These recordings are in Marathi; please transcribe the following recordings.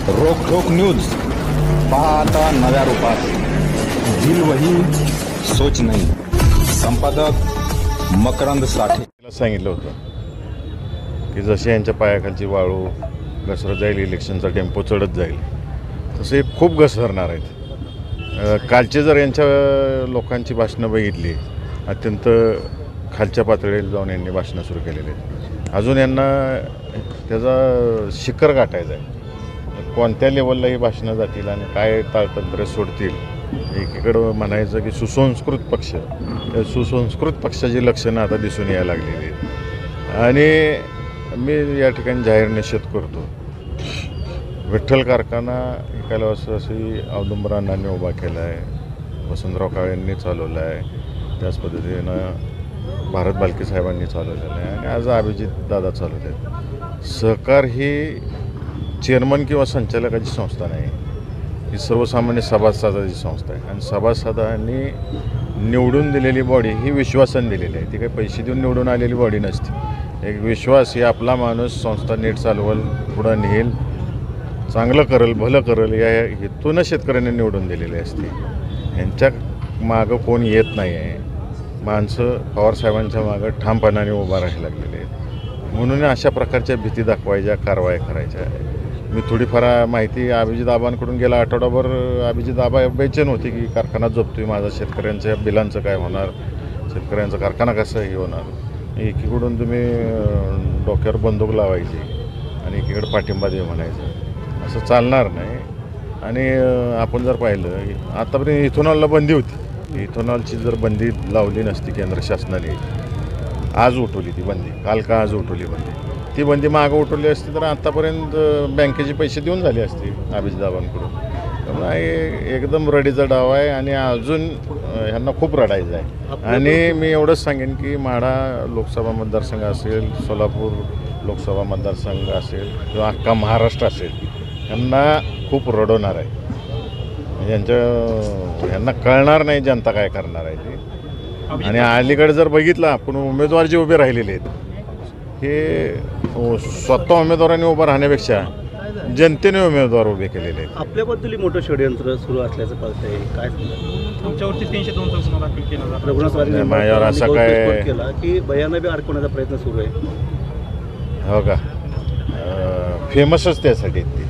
रोक न्यूज पाहता नव्या रूपात. दिल वही सोच नाही. संपादक मकरंद साठे. सांगितलं होतं की जसे यांच्या पायाखालची वाळू घसरत जाईल, इलेक्शनचा टेम्पो चढत जाईल, तसे खूप घसरणार आहेत. कालचे जर यांच्या लोकांची भाषणं बघितली, अत्यंत खालच्या पातळीला जाऊन यांनी भाषणं सुरू केलेली आहेत. अजून यांना त्याचा शिखर गाठायचा आहे. कोणत्या लेवलला ही भाषणं जातील आणि काय ताळतंत्र सोडतील. एकीकडं म्हणायचं की सुसंस्कृत पक्ष, त्या सुसंस्कृत पक्षाची लक्षणं आता दिसून यायला लागलेली आहेत. आणि मी या ठिकाणी जाहीर निषेध करतो. विठ्ठल कारखाना एकाला अशी औदुंबरांनी उभा केला आहे, वसंतराव काळेंनी चालवला आहे, त्याच पद्धतीनं भारत बालके साहेबांनी चालवलेलं आहे आणि आज अभिजित दादा चालवत आहेत. सहकार ही चेअरमन किंवा संचालकाची संस्था नाही, ही सर्वसामान्य सभासदाची संस्था आहे. आणि सभासदांनी निवडून दिलेली बॉडी ही विश्वासाने दिलेली आहे. ती काही पैसे देऊन निवडून आलेली बॉडी नसते. एक विश्वास ही आपला माणूस संस्था नीट चालवल, पुढं नेईल, चांगलं करेल, भलं करेल या हेतूनच शेतकऱ्यांनी निवडून दिलेली असते. यांच्या मागं कोण येत नाही आहे. माणसं पवारसाहेबांच्या मागं ठामपणाने उभा राहायला लागलेले आहेत. म्हणून अशा प्रकारच्या भीती दाखवायच्या, कारवाया करायच्या. मी थोडीफार माहिती अभिजित आबांकडून गेला आठवडाभर अभिजित आबा बेचैन होते की कारखाना जपतोय माझा, शेतकऱ्यांच्या बिलांचं काय होणार, शेतकऱ्यांचा कारखाना कसं हे होणार. एकीकडून तुम्ही डोक्यावर बंदूक लावायची आणि एकीकडे पाठिंबा दे म्हणायचं, असं चालणार नाही. आणि आपण जर पाहिलं आतापर्यंत इथेनॉलला बंदी होती. इथेनॉलची जर बंदी लावली नसती केंद्र शासनाने, आज उठवली ती बंदी, काल का आज उठवली बंदी, ती बंदी मागं उठवली असती तर आत्तापर्यंत बँकेचे पैसे देऊन झाले असते अभिजितदाबांकडून. त्यामुळे एकदम रडीचा डाव आहे आणि अजून ह्यांना खूप रडायचं आहे. आणि मी एवढंच सांगेन की माढा लोकसभा मतदारसंघ असेल, सोलापूर लोकसभा मतदारसंघ असेल किंवा अख्खा महाराष्ट्र असेल, ह्यांना खूप रडवणार आहे. ह्यांना कळणार नाही जनता काय करणार आहे ते. आणि अलीकडे जर बघितलं आपण उमेदवार जे उभे राहिलेले आहेत, हे स्वतः उमेदवारांनी उभं राहण्यापेक्षा जनतेने उमेदवार उभे केलेले आहेत. आपल्याबद्दल मोठं षडयंत्र सुरू असल्याचं कळतंय. काय तुमच्यावरती 302 दाखल केला माझ्यावर असं काय केला की बयानं बी अडकवण्याचा प्रयत्न सुरू आहे. हो का, फेमसच त्यासाठी ते.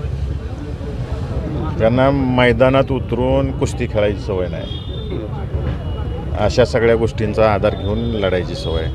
त्यांना मैदानात उतरून कुस्ती खेळायची सवय नाही, अशा सगळ्या गोष्टींचा आधार घेऊन लढायची सवय.